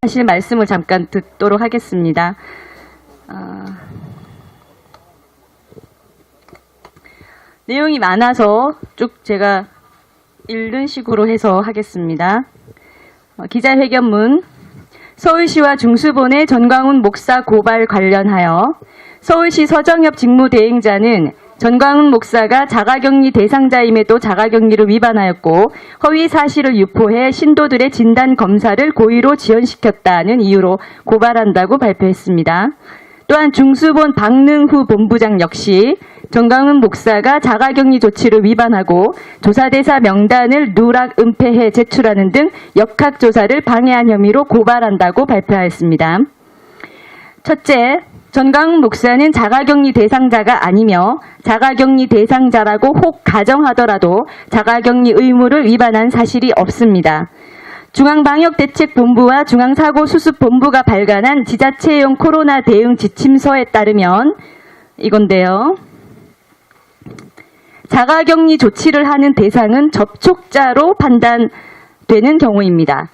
하실 말씀을 잠깐 듣도록 하겠습니다. 내용이 많아서 쭉 제가 읽는 식으로 해서 하겠습니다. 기자회견문. 서울시와 중수본의 전광훈 목사 고발 관련하여 서울시 서정엽 직무대행자는 전광훈 목사가 자가격리 대상자임에도 자가격리를 위반하였고 허위 사실을 유포해 신도들의 진단검사를 고의로 지연시켰다는 이유로 고발한다고 발표했습니다. 또한 중수본 박능후 본부장 역시 전광훈 목사가 자가격리 조치를 위반하고 조사대사 명단을 누락 은폐해 제출하는 등 역학조사를 방해한 혐의로 고발한다고 발표하였습니다. 첫째, 전광훈 목사는 자가격리 대상자가 아니며 자가격리 대상자라고 혹 가정하더라도 자가격리 의무를 위반한 사실이 없습니다. 중앙방역대책본부와 중앙사고수습본부가 발간한 지자체용 코로나 대응 지침서에 따르면 이건데요. 자가격리 조치를 하는 대상은 접촉자로 판단되는 경우입니다.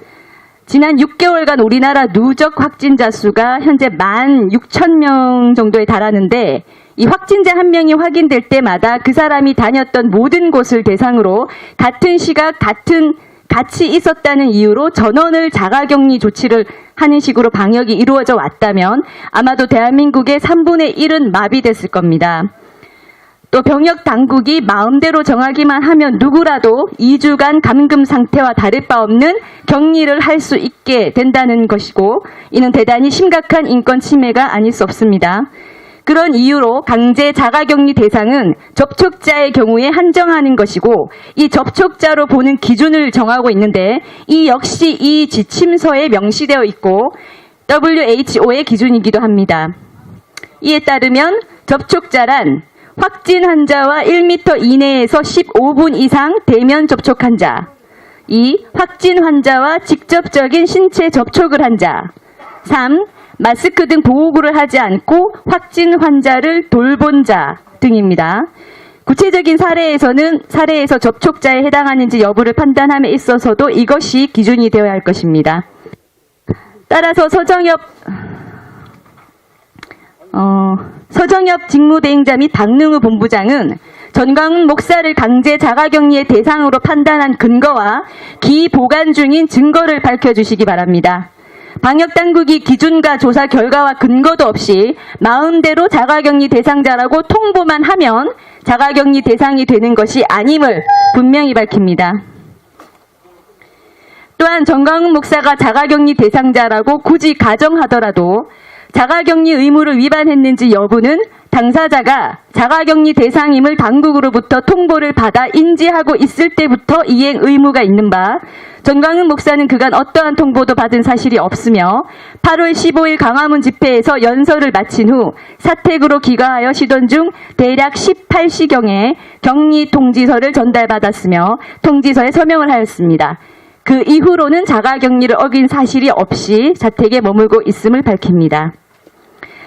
지난 6개월간 우리나라 누적 확진자 수가 현재 16,000명 정도에 달하는데 이 확진자 한 명이 확인될 때마다 그 사람이 다녔던 모든 곳을 대상으로 같은 시각 같이 있었다는 이유로 전원을 자가격리 조치를 하는 식으로 방역이 이루어져 왔다면 아마도 대한민국의 3분의 1은 마비됐을 겁니다. 또 병역 당국이 마음대로 정하기만 하면 누구라도 2주간 감금 상태와 다를 바 없는 격리를 할 수 있게 된다는 것이고 이는 대단히 심각한 인권 침해가 아닐 수 없습니다. 그런 이유로 강제 자가격리 대상은 접촉자의 경우에 한정하는 것이고 이 접촉자로 보는 기준을 정하고 있는데 이 역시 이 지침서에 명시되어 있고 WHO의 기준이기도 합니다. 이에 따르면 접촉자란 확진 환자와 1m 이내에서 15분 이상 대면 접촉한 자, 2. 확진 환자와 직접적인 신체 접촉을 한 자, 3. 마스크 등 보호구를 하지 않고 확진 환자를 돌본 자 등입니다. 구체적인 사례에서 접촉자에 해당하는지 여부를 판단함에 있어서도 이것이 기준이 되어야 할 것입니다. 따라서 서정엽 직무대행자 및 박능후 본부장은 전광훈 목사를 강제 자가격리의 대상으로 판단한 근거와 기보관 중인 증거를 밝혀주시기 바랍니다. 방역당국이 기준과 조사 결과와 근거도 없이 마음대로 자가격리 대상자라고 통보만 하면 자가격리 대상이 되는 것이 아님을 분명히 밝힙니다. 또한 전광훈 목사가 자가격리 대상자라고 굳이 가정하더라도 자가격리 의무를 위반했는지 여부는 당사자가 자가격리 대상임을 당국으로부터 통보를 받아 인지하고 있을 때부터 이행 의무가 있는 바 전광훈 목사는 그간 어떠한 통보도 받은 사실이 없으며 8월 15일 광화문 집회에서 연설을 마친 후 사택으로 귀가하여 쉬던 중 대략 18시경에 격리 통지서를 전달받았으며 통지서에 서명을 하였습니다. 그 이후로는 자가격리를 어긴 사실이 없이 자택에 머물고 있음을 밝힙니다.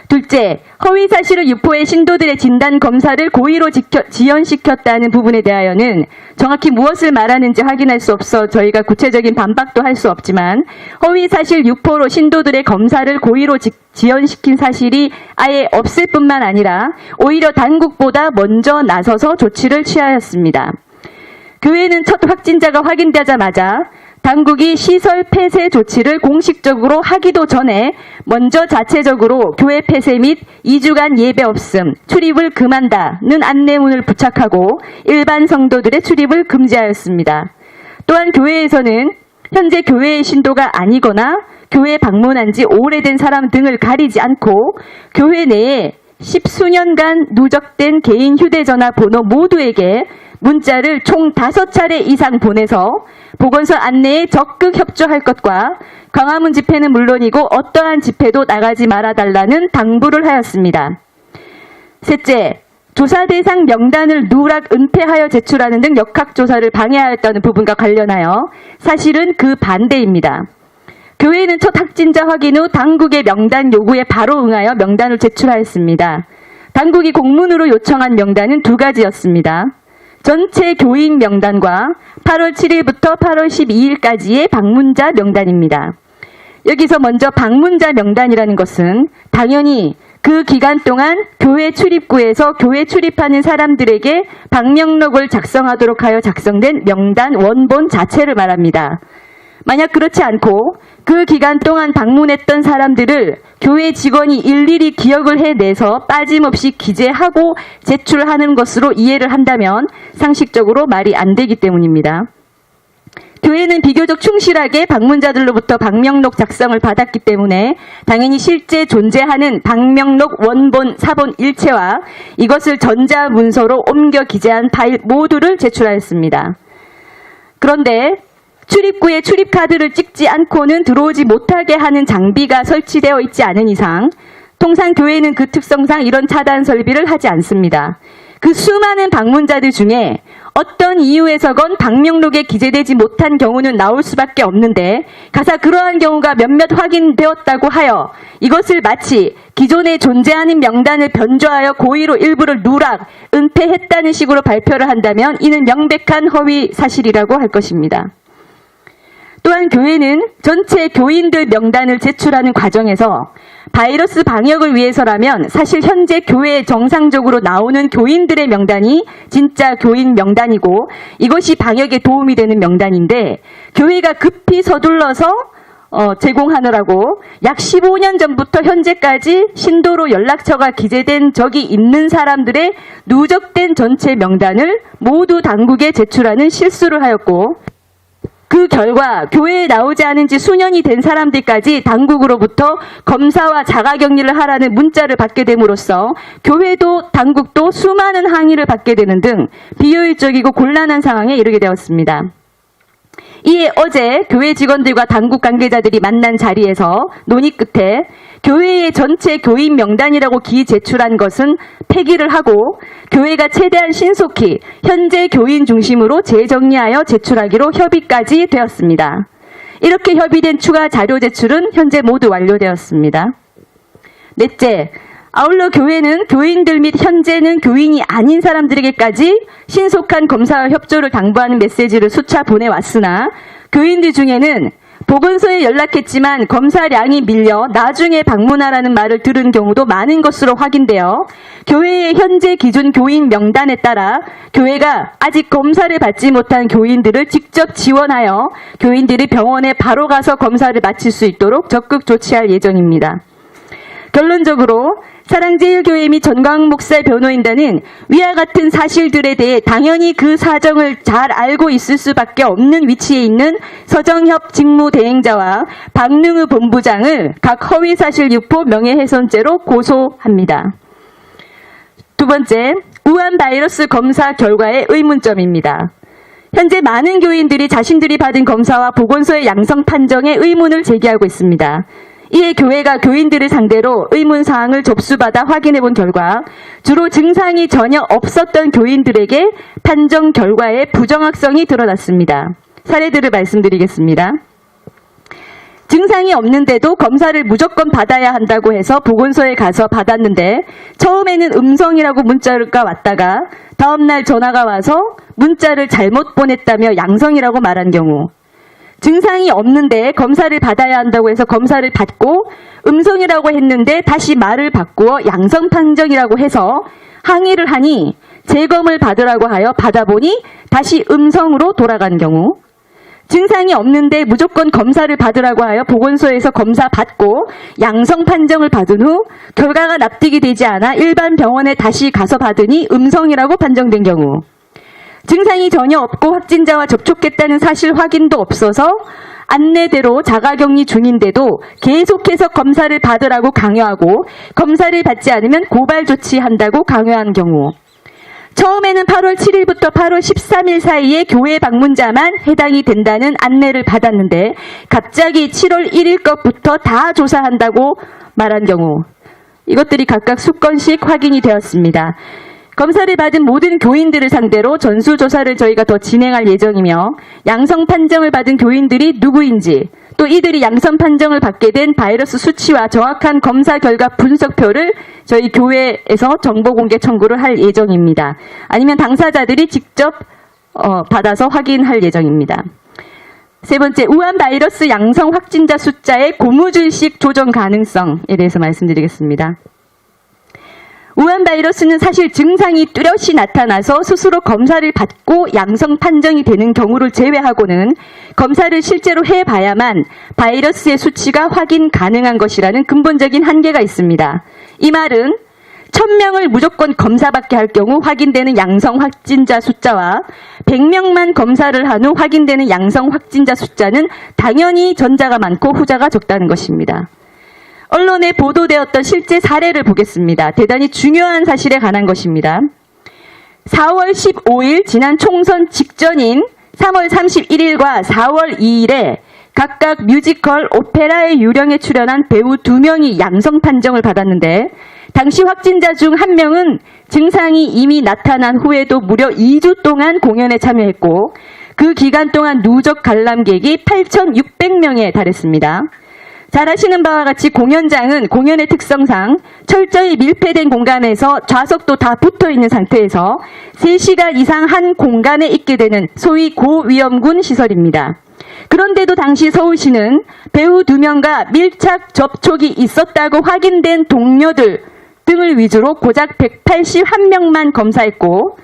둘째, 허위 사실을 유포해 신도들의 진단 검사를 고의로 지연시켰다는 부분에 대하여는 정확히 무엇을 말하는지 확인할 수 없어 저희가 구체적인 반박도 할 수 없지만 허위 사실 유포로 신도들의 검사를 고의로 지연시킨 사실이 아예 없을 뿐만 아니라 오히려 당국보다 먼저 나서서 조치를 취하였습니다. 교회는 첫 확진자가 확인되자마자 당국이 시설 폐쇄 조치를 공식적으로 하기도 전에 먼저 자체적으로 교회 폐쇄 및 2주간 예배 없음, 출입을 금한다는 안내문을 부착하고 일반 성도들의 출입을 금지하였습니다. 또한 교회에서는 현재 교회의 신도가 아니거나 교회에 방문한 지 오래된 사람 등을 가리지 않고 교회 내에 10수년간 누적된 개인 휴대전화 번호 모두에게 문자를 총 5차례 이상 보내서 보건소 안내에 적극 협조할 것과 광화문 집회는 물론이고 어떠한 집회도 나가지 말아달라는 당부를 하였습니다. 셋째, 조사 대상 명단을 누락 은폐하여 제출하는 등 역학조사를 방해하였다는 부분과 관련하여 사실은 그 반대입니다. 교회는 첫 확진자 확인 후 당국의 명단 요구에 바로 응하여 명단을 제출하였습니다. 당국이 공문으로 요청한 명단은 2가지였습니다. 전체 교인 명단과 8월 7일부터 8월 12일까지의 방문자 명단입니다. 여기서 먼저 방문자 명단이라는 것은 당연히 그 기간 동안 교회 출입구에서 교회 출입하는 사람들에게 방명록을 작성하도록 하여 작성된 명단 원본 자체를 말합니다. 만약 그렇지 않고 그 기간 동안 방문했던 사람들을 교회 직원이 일일이 기억을 해내서 빠짐없이 기재하고 제출하는 것으로 이해를 한다면 상식적으로 말이 안 되기 때문입니다. 교회는 비교적 충실하게 방문자들로부터 방명록 작성을 받았기 때문에 당연히 실제 존재하는 방명록 원본, 사본 일체와 이것을 전자문서로 옮겨 기재한 파일 모두를 제출하였습니다. 그런데 출입구에 출입카드를 찍지 않고는 들어오지 못하게 하는 장비가 설치되어 있지 않은 이상 통상 교회는 그 특성상 이런 차단 설비를 하지 않습니다. 그 수많은 방문자들 중에 어떤 이유에서건 방명록에 기재되지 못한 경우는 나올 수밖에 없는데 가사 그러한 경우가 몇몇 확인되었다고 하여 이것을 마치 기존에 존재하는 명단을 변조하여 고의로 일부를 누락, 은폐했다는 식으로 발표를 한다면 이는 명백한 허위 사실이라고 할 것입니다. 또한 교회는 전체 교인들 명단을 제출하는 과정에서 바이러스 방역을 위해서라면 사실 현재 교회에 정상적으로 나오는 교인들의 명단이 진짜 교인 명단이고 이것이 방역에 도움이 되는 명단인데 교회가 급히 서둘러서 제공하느라고 약 15년 전부터 현재까지 신도로 연락처가 기재된 적이 있는 사람들의 누적된 전체 명단을 모두 당국에 제출하는 실수를 하였고 그 결과 교회에 나오지 않은 지 수년이 된 사람들까지 당국으로부터 검사와 자가격리를 하라는 문자를 받게 됨으로써 교회도 당국도 수많은 항의를 받게 되는 등 비효율적이고 곤란한 상황에 이르게 되었습니다. 이에 어제 교회 직원들과 당국 관계자들이 만난 자리에서 논의 끝에 교회의 전체 교인 명단이라고 기제출한 것은 폐기를 하고 교회가 최대한 신속히 현재 교인 중심으로 재정리하여 제출하기로 협의까지 되었습니다. 이렇게 협의된 추가 자료 제출은 현재 모두 완료되었습니다. 넷째, 아울러 교회는 교인들 및 현재는 교인이 아닌 사람들에게까지 신속한 검사와 협조를 당부하는 메시지를 수차 보내왔으나 교인들 중에는 보건소에 연락했지만 검사량이 밀려 나중에 방문하라는 말을 들은 경우도 많은 것으로 확인되어 교회의 현재 기준 교인 명단에 따라 교회가 아직 검사를 받지 못한 교인들을 직접 지원하여 교인들이 병원에 바로 가서 검사를 마칠 수 있도록 적극 조치할 예정입니다. 결론적으로 사랑제일교회 및 전광훈 목사 변호인단은 위와 같은 사실들에 대해 당연히 그 사정을 잘 알고 있을 수밖에 없는 위치에 있는 서정협 직무대행자와 박능우 본부장을 각 허위사실 유포 명예훼손죄로 고소합니다. 두 번째, 우한 바이러스 검사 결과의 의문점입니다. 현재 많은 교인들이 자신들이 받은 검사와 보건소의 양성 판정에 의문을 제기하고 있습니다. 이에 교회가 교인들을 상대로 의문사항을 접수받아 확인해본 결과 주로 증상이 전혀 없었던 교인들에게 판정 결과에 부정확성이 드러났습니다. 사례들을 말씀드리겠습니다. 증상이 없는데도 검사를 무조건 받아야 한다고 해서 보건소에 가서 받았는데 처음에는 음성이라고 문자가 왔다가 다음날 전화가 와서 문자를 잘못 보냈다며 양성이라고 말한 경우, 증상이 없는데 검사를 받아야 한다고 해서 검사를 받고 음성이라고 했는데 다시 말을 바꾸어 양성 판정이라고 해서 항의를 하니 재검을 받으라고 하여 받아보니 다시 음성으로 돌아간 경우, 증상이 없는데 무조건 검사를 받으라고 하여 보건소에서 검사 받고 양성 판정을 받은 후 결과가 납득이 되지 않아 일반 병원에 다시 가서 받으니 음성이라고 판정된 경우, 증상이 전혀 없고 확진자와 접촉했다는 사실 확인도 없어서 안내대로 자가격리 중인데도 계속해서 검사를 받으라고 강요하고 검사를 받지 않으면 고발 조치한다고 강요한 경우, 처음에는 8월 7일부터 8월 13일 사이에 교회 방문자만 해당이 된다는 안내를 받았는데 갑자기 7월 1일 것부터 다 조사한다고 말한 경우, 이것들이 각각 수건씩 확인이 되었습니다. 검사를 받은 모든 교인들을 상대로 전수조사를 저희가 더 진행할 예정이며 양성 판정을 받은 교인들이 누구인지 또 이들이 양성 판정을 받게 된 바이러스 수치와 정확한 검사 결과 분석표를 저희 교회에서 정보 공개 청구를 할 예정입니다. 아니면 당사자들이 직접 받아서 확인할 예정입니다. 세 번째, 우한 바이러스 양성 확진자 숫자의 고무줄식 조정 가능성에 대해서 말씀드리겠습니다. 우한 바이러스는 사실 증상이 뚜렷이 나타나서 스스로 검사를 받고 양성 판정이 되는 경우를 제외하고는 검사를 실제로 해봐야만 바이러스의 수치가 확인 가능한 것이라는 근본적인 한계가 있습니다. 이 말은 1000명을 무조건 검사받게 할 경우 확인되는 양성 확진자 숫자와 100명만 검사를 한 후 확인되는 양성 확진자 숫자는 당연히 전자가 많고 후자가 적다는 것입니다. 언론에 보도되었던 실제 사례를 보겠습니다. 대단히 중요한 사실에 관한 것입니다. 4월 15일 지난 총선 직전인 3월 31일과 4월 2일에 각각 뮤지컬 오페라의 유령에 출연한 배우 2명이 양성 판정을 받았는데 당시 확진자 중 1명은 증상이 이미 나타난 후에도 무려 2주 동안 공연에 참여했고 그 기간 동안 누적 관람객이 8,600명에 달했습니다. 잘 아시는 바와 같이 공연장은 공연의 특성상 철저히 밀폐된 공간에서 좌석도 다 붙어있는 상태에서 3시간 이상 한 공간에 있게 되는 소위 고위험군 시설입니다. 그런데도 당시 서울시는 배우 2명과 밀착 접촉이 있었다고 확인된 동료들 등을 위주로 고작 181명만 검사했고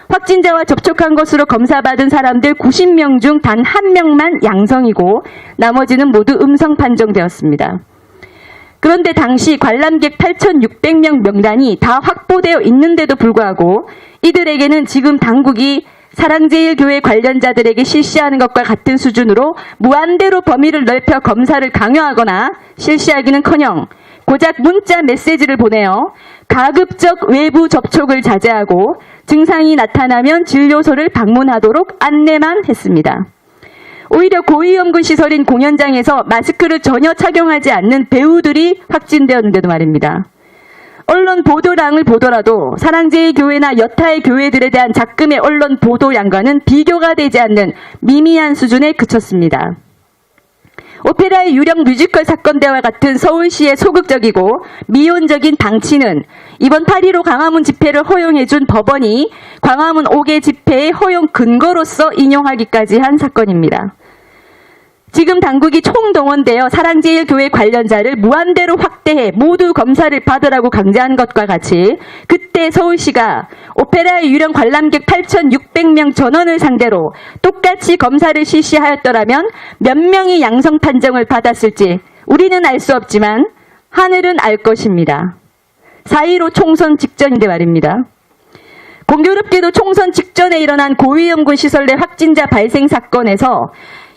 확진자와 접촉한 것으로 검사받은 사람들 90명 중 단 1명만 양성이고 나머지는 모두 음성 판정되었습니다. 그런데 당시 관람객 8,600명 명단이 다 확보되어 있는데도 불구하고 이들에게는 지금 당국이 사랑제일교회 관련자들에게 실시하는 것과 같은 수준으로 무한대로 범위를 넓혀 검사를 강요하거나 실시하기는커녕 고작 문자 메시지를 보내어 가급적 외부 접촉을 자제하고 증상이 나타나면 진료소를 방문하도록 안내만 했습니다. 오히려 고위험군 시설인 공연장에서 마스크를 전혀 착용하지 않는 배우들이 확진되었는데도 말입니다. 언론 보도량을 보더라도 사랑제일교회나 여타의 교회들에 대한 작금의 언론 보도량과는 비교가 되지 않는 미미한 수준에 그쳤습니다. 오페라의 유령 뮤지컬 사건 때와 같은 서울시의 소극적이고 미온적인 방치는 이번 8.15 광화문 집회를 허용해준 법원이 광화문 5개 집회의 허용 근거로서 인용하기까지 한 사건입니다. 지금 당국이 총동원되어 사랑제일교회 관련자를 무한대로 확대해 모두 검사를 받으라고 강제한 것과 같이 그때 서울시가 오페라의 유령 관람객 8,600명 전원을 상대로 똑같이 검사를 실시하였더라면 몇 명이 양성 판정을 받았을지 우리는 알 수 없지만 하늘은 알 것입니다. 4.15 총선 직전인데 말입니다. 공교롭게도 총선 직전에 일어난 고위험군 시설 내 확진자 발생 사건에서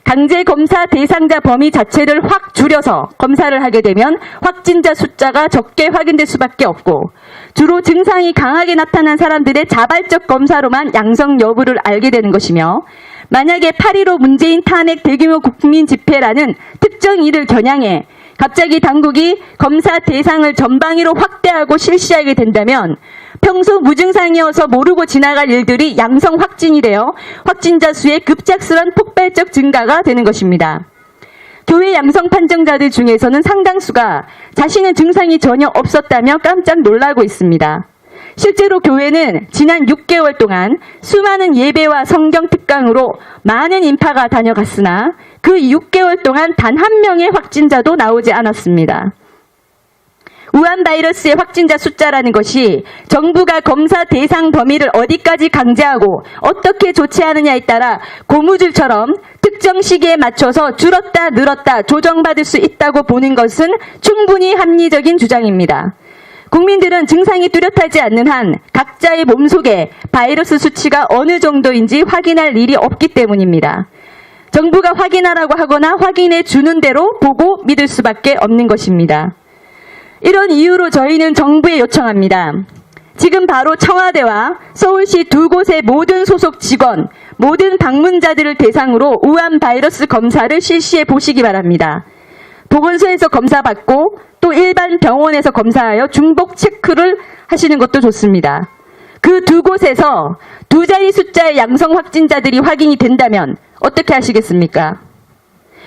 강제 검사 대상자 범위 자체를 확 줄여서 검사를 하게 되면 확진자 숫자가 적게 확인될 수밖에 없고 주로 증상이 강하게 나타난 사람들의 자발적 검사로만 양성 여부를 알게 되는 것이며 만약에 8.15 문재인 탄핵 대규모 국민 집회라는 특정 일을 겨냥해 갑자기 당국이 검사 대상을 전방위로 확대하고 실시하게 된다면 평소 무증상이어서 모르고 지나갈 일들이 양성 확진이 되어 확진자 수의 급작스런 폭발적 증가가 되는 것입니다. 교회 양성 판정자들 중에서는 상당수가 자신은 증상이 전혀 없었다며 깜짝 놀라고 있습니다. 실제로 교회는 지난 6개월 동안 수많은 예배와 성경 특강으로 많은 인파가 다녀갔으나 그 6개월 동안 단 한 명의 확진자도 나오지 않았습니다. 우한 바이러스의 확진자 숫자라는 것이 정부가 검사 대상 범위를 어디까지 강제하고 어떻게 조치하느냐에 따라 고무줄처럼 특정 시기에 맞춰서 줄었다 늘었다 조정받을 수 있다고 보는 것은 충분히 합리적인 주장입니다. 국민들은 증상이 뚜렷하지 않는 한 각자의 몸속에 바이러스 수치가 어느 정도인지 확인할 일이 없기 때문입니다. 정부가 확인하라고 하거나 확인해 주는 대로 보고 믿을 수밖에 없는 것입니다. 이런 이유로 저희는 정부에 요청합니다. 지금 바로 청와대와 서울시 두 곳의 모든 소속 직원, 모든 방문자들을 대상으로 우한 바이러스 검사를 실시해 보시기 바랍니다. 보건소에서 검사받고 또 일반 병원에서 검사하여 중복 체크를 하시는 것도 좋습니다. 그 두 곳에서 두 자리 숫자의 양성 확진자들이 확인이 된다면 어떻게 하시겠습니까?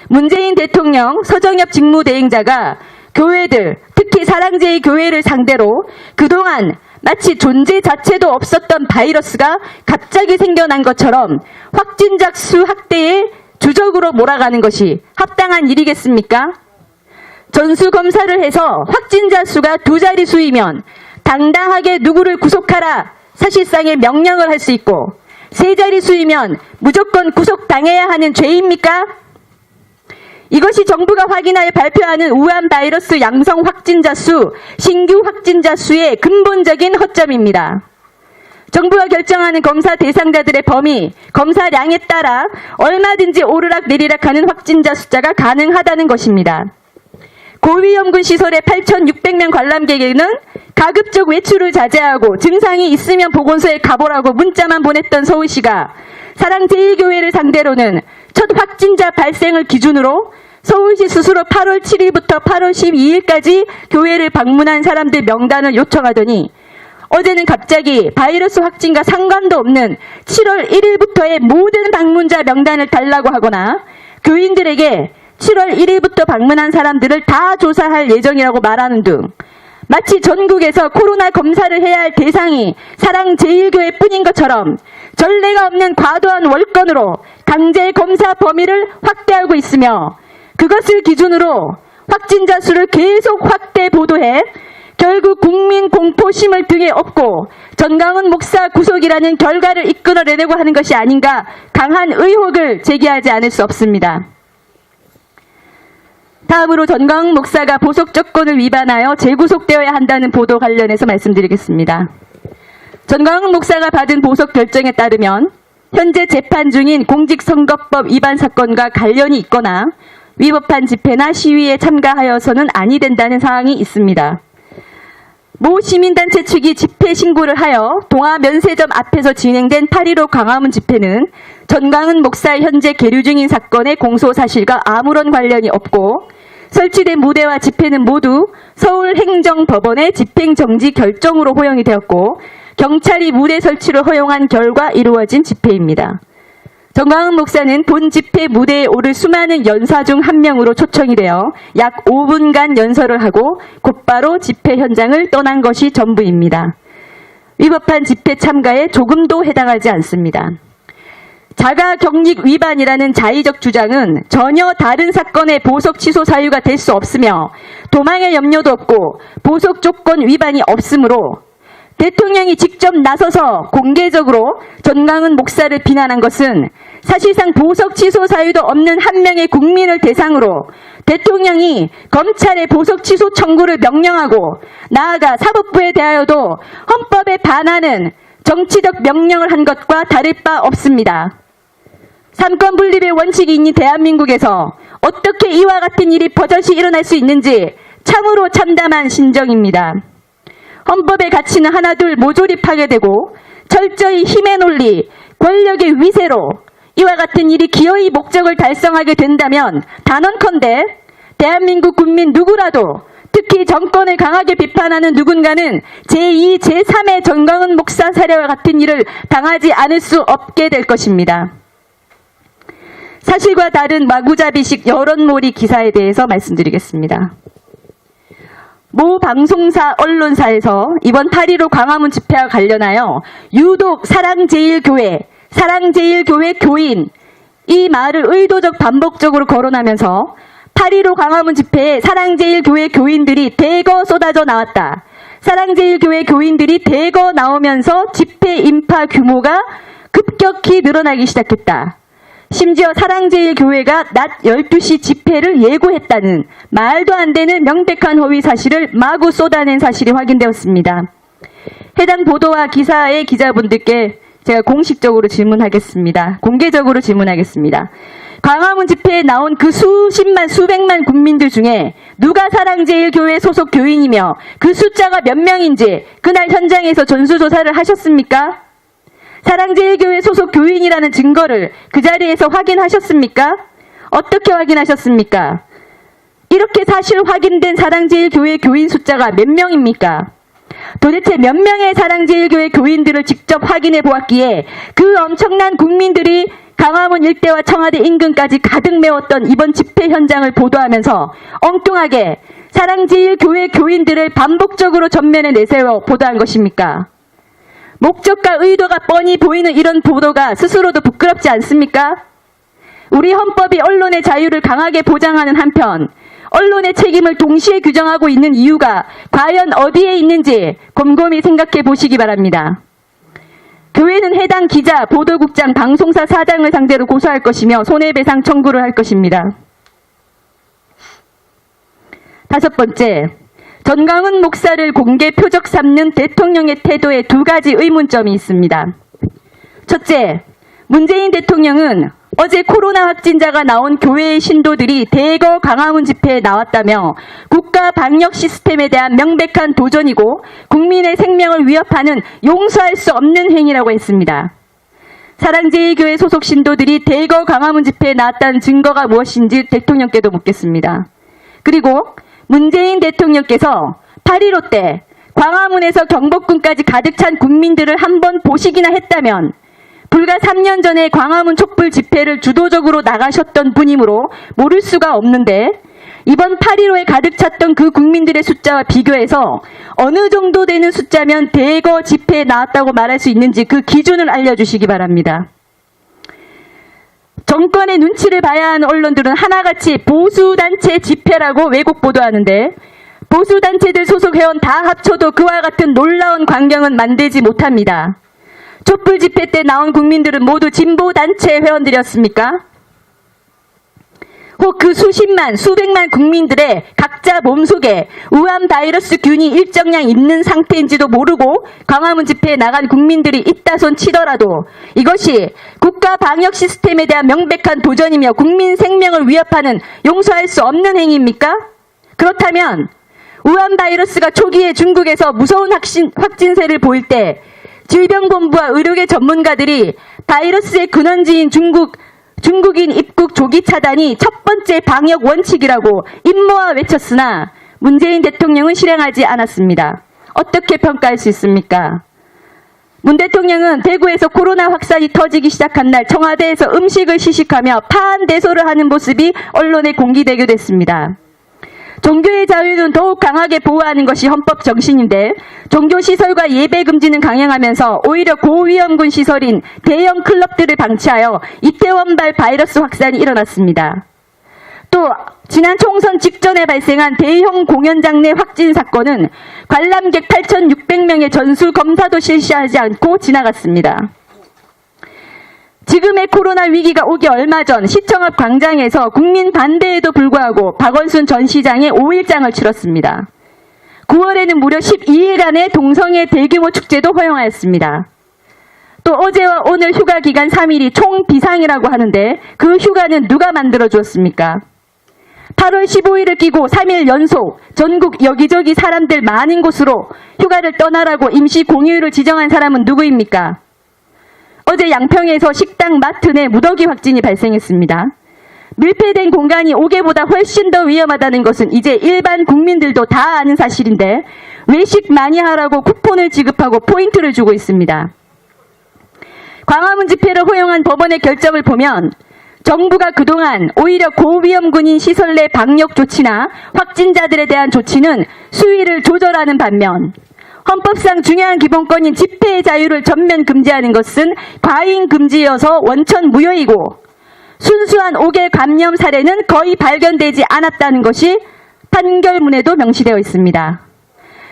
문재인 대통령 서정엽 직무대행자가 교회들, 특히 사랑제일교회를 상대로 그동안 마치 존재 자체도 없었던 바이러스가 갑자기 생겨난 것처럼 확진자 수 확대에 주적으로 몰아가는 것이 합당한 일이겠습니까? 전수검사를 해서 확진자 수가 2자릿수이면 당당하게 누구를 구속하라 사실상의 명령을 할 수 있고 3자릿수이면 무조건 구속당해야 하는 죄입니까? 이것이 정부가 확인하여 발표하는 우한 바이러스 양성 확진자 수, 신규 확진자 수의 근본적인 허점입니다. 정부가 결정하는 검사 대상자들의 범위, 검사량에 따라 얼마든지 오르락 내리락 하는 확진자 숫자가 가능하다는 것입니다. 고위험군 시설의 8,600명 관람객에게는 가급적 외출을 자제하고 증상이 있으면 보건소에 가보라고 문자만 보냈던 서울시가 사랑제일교회를 상대로는 첫 확진자 발생을 기준으로 서울시 스스로 8월 7일부터 8월 12일까지 교회를 방문한 사람들 명단을 요청하더니 어제는 갑자기 바이러스 확진과 상관도 없는 7월 1일부터의 모든 방문자 명단을 달라고 하거나 교인들에게 7월 1일부터 방문한 사람들을 다 조사할 예정이라고 말하는 등 마치 전국에서 코로나 검사를 해야 할 대상이 사랑제일교회뿐인 것처럼 전례가 없는 과도한 월권으로 강제 검사 범위를 확대하고 있으며 그것을 기준으로 확진자 수를 계속 확대 보도해 결국 국민 공포심을 등에 업고 전광훈 목사 구속이라는 결과를 이끌어내려고 하는 것이 아닌가 강한 의혹을 제기하지 않을 수 없습니다. 다음으로 전광훈 목사가 보석 조건을 위반하여 재구속되어야 한다는 보도 관련해서 말씀드리겠습니다. 전광훈 목사가 받은 보석 결정에 따르면 현재 재판 중인 공직선거법 위반 사건과 관련이 있거나 위법한 집회나 시위에 참가하여서는 아니 된다는 사항이 있습니다. 모 시민단체 측이 집회 신고를 하여 동아면세점 앞에서 진행된 8.15 광화문 집회는 전광훈 목사 현재 계류 중인 사건의 공소 사실과 아무런 관련이 없고 설치된 무대와 집회는 모두 서울행정법원의 집행정지 결정으로 허용이 되었고 경찰이 무대 설치를 허용한 결과 이루어진 집회입니다. 전광훈 목사는 본 집회 무대에 오를 수많은 연사 중 한 명으로 초청이 되어 약 5분간 연설을 하고 곧바로 집회 현장을 떠난 것이 전부입니다. 위법한 집회 참가에 조금도 해당하지 않습니다. 자가격리 위반이라는 자의적 주장은 전혀 다른 사건의 보석 취소 사유가 될 수 없으며 도망의 염려도 없고 보석 조건 위반이 없으므로 대통령이 직접 나서서 공개적으로 전광훈 목사를 비난한 것은 사실상 보석 취소 사유도 없는 한 명의 국민을 대상으로 대통령이 검찰의 보석 취소 청구를 명령하고 나아가 사법부에 대하여도 헌법에 반하는 정치적 명령을 한 것과 다를 바 없습니다. 삼권 분립의 원칙이 있는 대한민국에서 어떻게 이와 같은 일이 버젓이 일어날 수 있는지 참으로 참담한 심정입니다. 헌법의 가치는 하나둘 모조리 파괴되고 철저히 힘의 논리, 권력의 위세로 이와 같은 일이 기어이 목적을 달성하게 된다면 단언컨대 대한민국 국민 누구라도 특히 정권을 강하게 비판하는 누군가는 제2, 제3의 전광훈 목사 사례와 같은 일을 당하지 않을 수 없게 될 것입니다. 사실과 다른 마구잡이식 여론몰이 기사에 대해서 말씀드리겠습니다. 모 방송사 언론사에서 이번 8.15 광화문 집회와 관련하여 유독 사랑제일교회 교인 이 말을 의도적 반복적으로 거론하면서 8.15 광화문 집회에 사랑제일교회 교인들이 대거 쏟아져 나왔다. 사랑제일교회 교인들이 대거 나오면서 집회 인파 규모가 급격히 늘어나기 시작했다. 심지어 사랑제일교회가 낮 12시 집회를 예고했다는 말도 안 되는 명백한 허위 사실을 마구 쏟아낸 사실이 확인되었습니다. 해당 보도와 기사의 기자분들께 제가 공식적으로 질문하겠습니다. 공개적으로 질문하겠습니다. 광화문 집회에 나온 그 수십만, 수백만 국민들 중에 누가 사랑제일교회 소속 교인이며 그 숫자가 몇 명인지 그날 현장에서 전수조사를 하셨습니까? 사랑제일교회 소속 교인이라는 증거를 그 자리에서 확인하셨습니까? 어떻게 확인하셨습니까? 이렇게 사실 확인된 사랑제일교회 교인 숫자가 몇 명입니까? 도대체 몇 명의 사랑제일교회 교인들을 직접 확인해 보았기에 그 엄청난 국민들이 광화문 일대와 청와대 인근까지 가득 메웠던 이번 집회 현장을 보도하면서 엉뚱하게 사랑제일교회 교인들을 반복적으로 전면에 내세워 보도한 것입니까? 목적과 의도가 뻔히 보이는 이런 보도가 스스로도 부끄럽지 않습니까? 우리 헌법이 언론의 자유를 강하게 보장하는 한편 언론의 책임을 동시에 규정하고 있는 이유가 과연 어디에 있는지 곰곰이 생각해 보시기 바랍니다. 교회는 해당 기자, 보도국장, 방송사 사장을 상대로 고소할 것이며 손해배상 청구를 할 것입니다. 5번째, 전광훈 목사를 공개 표적 삼는 대통령의 태도에 2가지 의문점이 있습니다. 첫째, 문재인 대통령은 어제 코로나 확진자가 나온 교회의 신도들이 대거 광화문 집회에 나왔다며 국가 방역 시스템에 대한 명백한 도전이고 국민의 생명을 위협하는 용서할 수 없는 행위라고 했습니다. 사랑제일교회 소속 신도들이 대거 광화문 집회에 나왔다는 증거가 무엇인지 대통령께도 묻겠습니다. 그리고 문재인 대통령께서 8.15 때 광화문에서 경복궁까지 가득 찬 국민들을 한번 보시기나 했다면 불과 3년 전에 광화문 촛불 집회를 주도적으로 나가셨던 분이므로 모를 수가 없는데 이번 8.15에 가득 찼던 그 국민들의 숫자와 비교해서 어느 정도 되는 숫자면 대거 집회에 나왔다고 말할 수 있는지 그 기준을 알려주시기 바랍니다. 정권의 눈치를 봐야 하는 언론들은 하나같이 보수단체 집회라고 왜곡 보도하는데 보수단체들 소속 회원 다 합쳐도 그와 같은 놀라운 광경은 만들지 못합니다. 촛불 집회 때 나온 국민들은 모두 진보단체 회원들이었습니까? 혹 그 수십만, 수백만 국민들의 각자 몸속에 우한 바이러스균이 일정량 있는 상태인지도 모르고 광화문 집회에 나간 국민들이 있다손 치더라도 이것이 국가 방역 시스템에 대한 명백한 도전이며 국민 생명을 위협하는 용서할 수 없는 행위입니까? 그렇다면 우한 바이러스가 초기에 중국에서 무서운 확진세를 보일 때 질병본부와 의료계 전문가들이 바이러스의 근원지인 중국인 입국 조기 차단이 첫 번째 방역 원칙이라고 임모아 외쳤으나 문재인 대통령은 실행하지 않았습니다. 어떻게 평가할 수 있습니까? 문 대통령은 대구에서 코로나 확산이 터지기 시작한 날 청와대에서 음식을 시식하며 파한대소를 하는 모습이 언론에 공개되기도 했습니다. 종교의 자유는 더욱 강하게 보호하는 것이 헌법 정신인데 종교시설과 예배 금지는 강행하면서 오히려 고위험군 시설인 대형 클럽들을 방치하여 이태원발 바이러스 확산이 일어났습니다. 또 지난 총선 직전에 발생한 대형 공연장 내 확진 사건은 관람객 8,600명의 전수 검사도 실시하지 않고 지나갔습니다. 지금의 코로나 위기가 오기 얼마 전 시청 앞 광장에서 국민 반대에도 불구하고 박원순 전 시장의 5일장을 치렀습니다. 9월에는 무려 12일간의 동성애 대규모 축제도 허용하였습니다. 또 어제와 오늘 휴가 기간 3일이 총 비상이라고 하는데 그 휴가는 누가 만들어 주었습니까? 8월 15일을 끼고 3일 연속 전국 여기저기 사람들 많은 곳으로 휴가를 떠나라고 임시 공휴일을 지정한 사람은 누구입니까? 어제 양평에서 식당 마트 내 무더기 확진이 발생했습니다. 밀폐된 공간이 옥외보다 훨씬 더 위험하다는 것은 이제 일반 국민들도 다 아는 사실인데 외식 많이 하라고 쿠폰을 지급하고 포인트를 주고 있습니다. 광화문 집회를 허용한 법원의 결정을 보면 정부가 그동안 오히려 고위험군인 시설 내 방역 조치나 확진자들에 대한 조치는 수위를 조절하는 반면 헌법상 중요한 기본권인 집회의 자유를 전면 금지하는 것은 과잉 금지여서 원천 무효이고 순수한 5개 감염 사례는 거의 발견되지 않았다는 것이 판결문에도 명시되어 있습니다.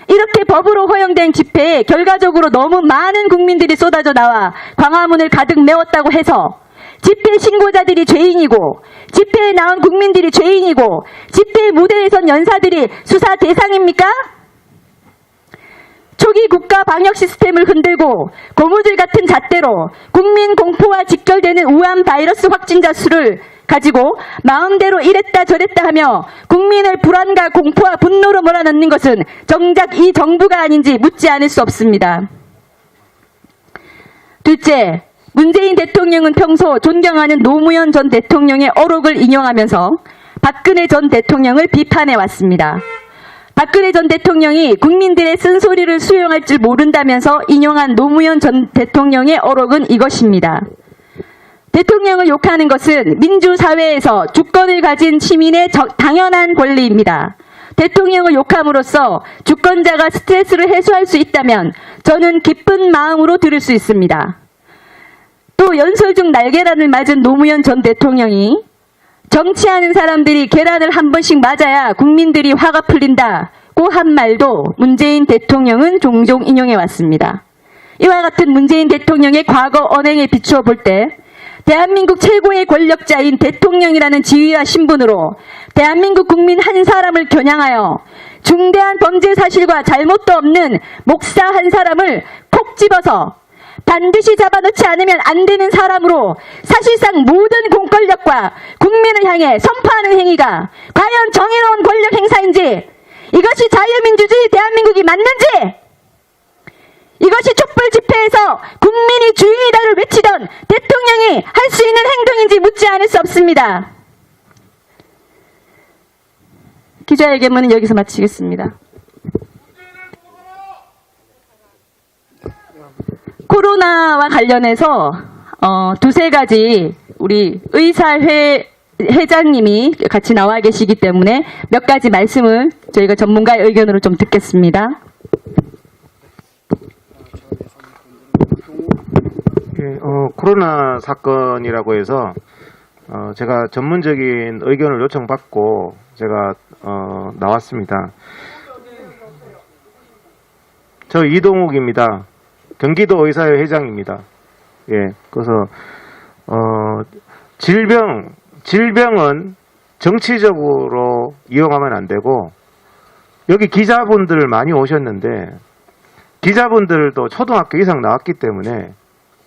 이렇게 법으로 허용된 집회에 결과적으로 너무 많은 국민들이 쏟아져 나와 광화문을 가득 메웠다고 해서 집회 신고자들이 죄인이고 집회에 나온 국민들이 죄인이고 집회 무대에 선 연사들이 수사 대상입니까? 초기 국가 방역 시스템을 흔들고 고무줄 같은 잣대로 국민 공포와 직결되는 우한 바이러스 확진자 수를 가지고 마음대로 이랬다 저랬다 하며 국민을 불안과 공포와 분노로 몰아넣는 것은 정작 이 정부가 아닌지 묻지 않을 수 없습니다. 둘째, 문재인 대통령은 평소 존경하는 노무현 전 대통령의 어록을 인용하면서 박근혜 전 대통령을 비판해 왔습니다. 박근혜 전 대통령이 국민들의 쓴소리를 수용할 줄 모른다면서 인용한 노무현 전 대통령의 어록은 이것입니다. 대통령을 욕하는 것은 민주사회에서 주권을 가진 시민의 당연한 권리입니다. 대통령을 욕함으로써 주권자가 스트레스를 해소할 수 있다면 저는 기쁜 마음으로 들을 수 있습니다. 또 연설 중 날계란을 맞은 노무현 전 대통령이 정치하는 사람들이 계란을 한 번씩 맞아야 국민들이 화가 풀린다고 한 말도 문재인 대통령은 종종 인용해 왔습니다. 이와 같은 문재인 대통령의 과거 언행에 비추어 볼 때 대한민국 최고의 권력자인 대통령이라는 지위와 신분으로 대한민국 국민 한 사람을 겨냥하여 중대한 범죄 사실과 잘못도 없는 목사 한 사람을 콕 집어서 반드시 잡아놓지 않으면 안 되는 사람으로 사실상 모든 공권력과 국민을 향해 선포하는 행위가 과연 정의로운 권력 행사인지, 이것이 자유민주주의 대한민국이 맞는지, 이것이 촛불 집회에서 국민이 주인이다를 외치던 대통령이 할 수 있는 행동인지 묻지 않을 수 없습니다. 기자회견문은 여기서 마치겠습니다. 코로나와 관련해서 두세 가지 우리 의사회장님이 같이 나와 계시기 때문에 몇 가지 말씀을 저희가 전문가의 의견으로 좀 듣겠습니다. 코로나 사건이라고 해서 제가 전문적인 의견을 요청받고 제가 나왔습니다. 저 이동욱입니다. 경기도 의사회 회장입니다. 예, 그래서 질병은 정치적으로 이용하면 안 되고, 여기 기자분들 많이 오셨는데 기자분들도 초등학교 이상 나왔기 때문에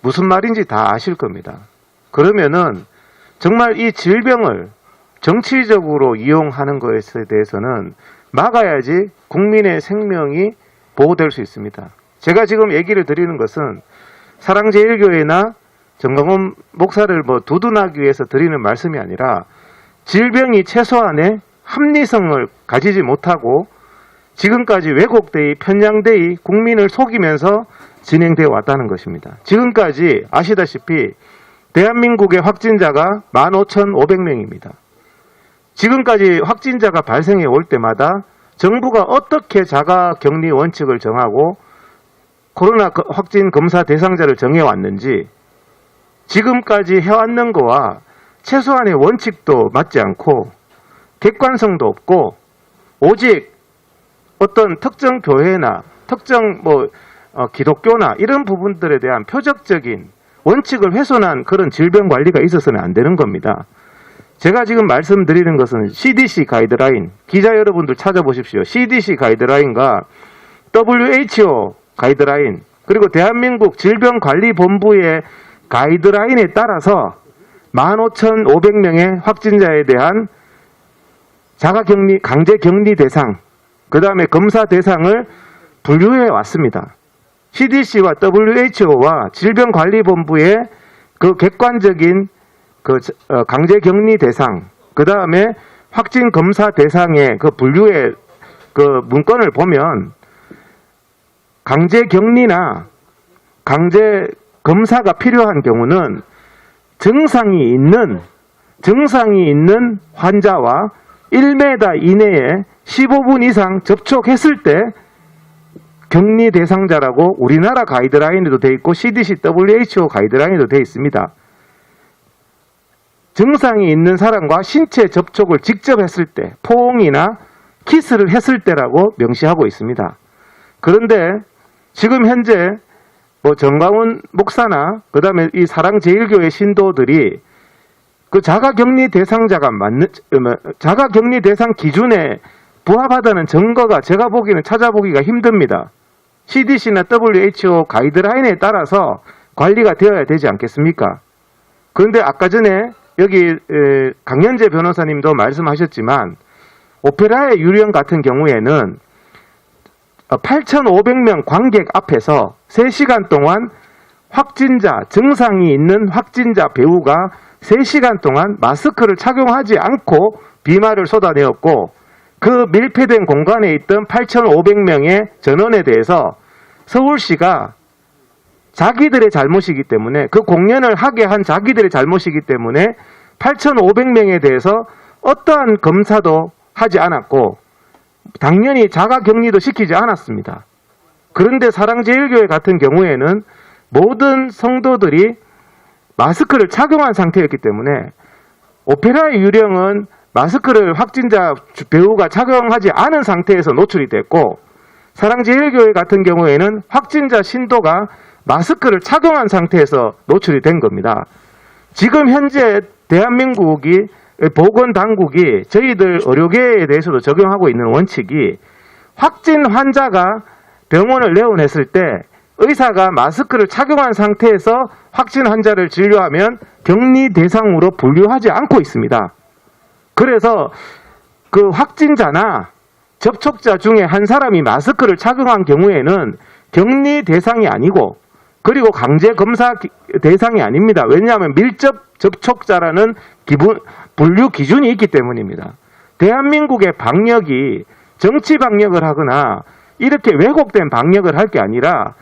무슨 말인지 다 아실 겁니다. 그러면은 정말 이 질병을 정치적으로 이용하는 것에 대해서는 막아야지 국민의 생명이 보호될 수 있습니다. 제가 지금 얘기를 드리는 것은 사랑제일교회나 정광훈 목사를 두둔하기 위해서 드리는 말씀이 아니라, 질병이 최소한의 합리성을 가지지 못하고 지금까지 왜곡되이 편향되이 국민을 속이면서 진행되어 왔다는 것입니다. 지금까지 아시다시피 대한민국의 확진자가 15,500명입니다. 지금까지 확진자가 발생해 올 때마다 정부가 어떻게 자가격리 원칙을 정하고 코로나 확진 검사 대상자를 정해왔는지, 지금까지 해왔는 거와 최소한의 원칙도 맞지 않고 객관성도 없고, 오직 어떤 특정 교회나 특정 기독교나 이런 부분들에 대한 표적적인 원칙을 훼손한 그런 질병 관리가 있어서는 안 되는 겁니다. 제가 지금 말씀드리는 것은 CDC 가이드라인, 기자 여러분들 찾아보십시오. CDC 가이드라인과 WHO 가이드라인, 그리고 대한민국 질병관리본부의 가이드라인에 따라서 15,500명의 확진자에 대한 자가격리, 강제격리 대상, 그 다음에 검사 대상을 분류해 왔습니다. CDC와 WHO와 질병관리본부의 그 객관적인 강제격리 대상, 그 다음에 확진 검사 대상의 그 분류의 그 문건을 보면 강제격리나 강제 검사가 필요한 경우는 증상이 있는 환자와 1m 이내에 15분 이상 접촉했을 때 격리 대상자라고 우리나라 가이드라인에도 되어 있고 CDC, WHO 가이드라인에도 되어 있습니다. 증상이 있는 사람과 신체 접촉을 직접 했을 때, 포옹이나 키스를 했을 때라고 명시하고 있습니다. 그런데 지금 현재 정광훈 목사나 그 다음에 이 사랑제일교회 신도들이 그 자가격리 대상자가 자가격리 대상 기준에 부합하다는 증거가 제가 보기에는 찾아보기가 힘듭니다. CDC나 WHO 가이드라인에 따라서 관리가 되어야 되지 않겠습니까? 그런데 아까 전에 여기 강연재 변호사님도 말씀하셨지만 오페라의 유령 같은 경우에는 8,500명 관객 앞에서 3시간 동안 확진자, 증상이 있는 확진자 배우가 3시간 동안 마스크를 착용하지 않고 비말을 쏟아내었고, 그 밀폐된 공간에 있던 8,500명의 전원에 대해서 서울시가 자기들의 잘못이기 때문에, 그 공연을 하게 한 자기들의 잘못이기 때문에 8,500명에 대해서 어떠한 검사도 하지 않았고 당연히 자가격리도 시키지 않았습니다. 그런데 사랑제일교회 같은 경우에는 모든 성도들이 마스크를 착용한 상태였기 때문에 오페라의 유령은 마스크를 확진자 배우가 착용하지 않은 상태에서 노출이 됐고 사랑제일교회 같은 경우에는 확진자 신도가 마스크를 착용한 상태에서 노출이 된 겁니다. 지금 현재 대한민국이 보건당국이 저희들 의료계에 대해서도 적용하고 있는 원칙이 확진 환자가 병원을 내원했을 때 의사가 마스크를 착용한 상태에서 확진 환자를 진료하면 격리 대상으로 분류하지 않고 있습니다. 그래서 그 확진자나 접촉자 중에 한 사람이 마스크를 착용한 경우에는 격리 대상이 아니고 그리고 강제 검사 대상이 아닙니다. 왜냐하면 밀접 접촉자라는 분류 기준이 있기 때문입니다. 대한민국의 방역이 정치 방역을 하거나 이렇게 왜곡된 방역을 할 게 아니라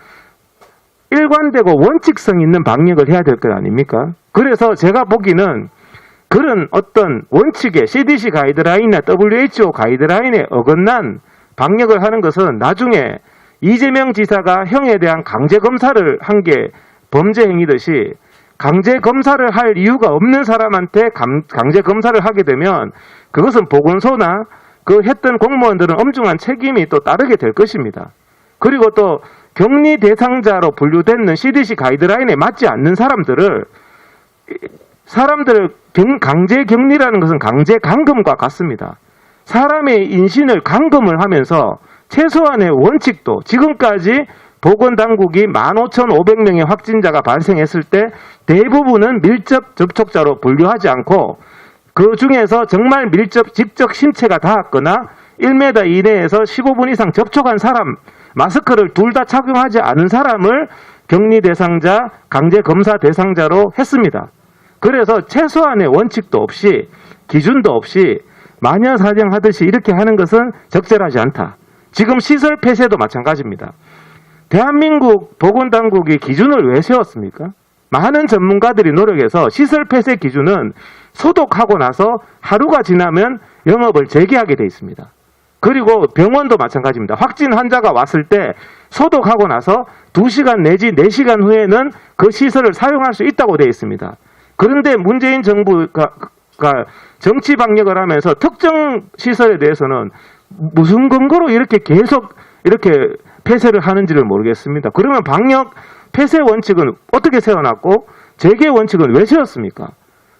일관되고 원칙성 있는 방역을 해야 될 것 아닙니까? 그래서 제가 보기는 그런 어떤 원칙에 CDC 가이드라인이나 WHO 가이드라인에 어긋난 방역을 하는 것은 나중에 이재명 지사가 형에 대한 강제 검사를 한 게 범죄 행위듯이 강제 검사를 할 이유가 없는 사람한테 강제 검사를 하게 되면 그것은 보건소나 그 했던 공무원들은 엄중한 책임이 또 따르게 될 것입니다. 그리고 또 격리 대상자로 분류되는 CDC 가이드라인에 맞지 않는 사람들을 강제 격리라는 것은 강제 감금과 같습니다. 사람의 인신을 감금을 하면서 최소한의 원칙도 지금까지 보건당국이 15,500명의 확진자가 발생했을 때 대부분은 밀접 접촉자로 분류하지 않고 그 중에서 정말 직접 신체가 닿았거나 1m 이내에서 15분 이상 접촉한 사람, 마스크를 둘 다 착용하지 않은 사람을 격리 대상자, 강제 검사 대상자로 했습니다. 그래서 최소한의 원칙도 없이 기준도 없이 마녀사냥하듯이 이렇게 하는 것은 적절하지 않다. 지금 시설 폐쇄도 마찬가지입니다. 대한민국 보건당국이 기준을 왜 세웠습니까? 많은 전문가들이 노력해서 시설 폐쇄 기준은 소독하고 나서 하루가 지나면 영업을 재개하게 돼 있습니다. 그리고 병원도 마찬가지입니다. 확진 환자가 왔을 때 소독하고 나서 2시간 내지 4시간 후에는 그 시설을 사용할 수 있다고 되어 있습니다. 그런데 문재인 정부가 정치 방역을 하면서 특정 시설에 대해서는 무슨 근거로 이렇게 계속 이렇게 폐쇄를 하는지를 모르겠습니다. 그러면 방역 폐쇄 원칙은 어떻게 세워놨고 재개 원칙은 왜 세웠습니까?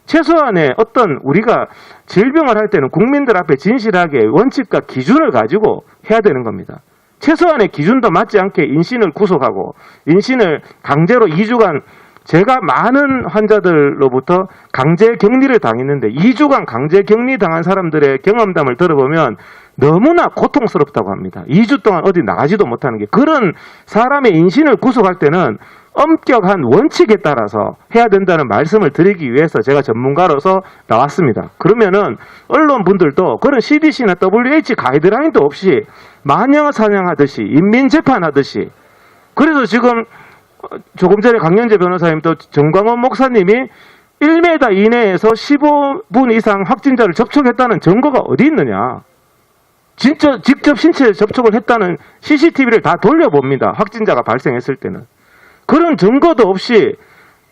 최소한의 어떤 우리가 질병을 할 때는 국민들 앞에 진실하게 원칙과 기준을 가지고 해야 되는 겁니다. 최소한의 기준도 맞지 않게 인신을 구속하고 인신을 강제로 2주간 제가 많은 환자들로부터 강제 격리를 당했는데 2주간 강제 격리 당한 사람들의 경험담을 들어보면 너무나 고통스럽다고 합니다. 2주 동안 어디 나가지도 못하는 게 그런 사람의 인신을 구속할 때는 엄격한 원칙에 따라서 해야 된다는 말씀을 드리기 위해서 제가 전문가로서 나왔습니다. 그러면은 언론분들도 그런 CDC나 WHO 가이드라인도 없이 마녀 사냥하듯이 인민재판하듯이 그래서 지금 조금 전에 강연재 변호사님도 정광원 목사님이 1m 이내에서 15분 이상 확진자를 접촉했다는 증거가 어디 있느냐. 진짜 직접 신체 접촉을 했다는 CCTV를 다 돌려봅니다. 확진자가 발생했을 때는. 그런 증거도 없이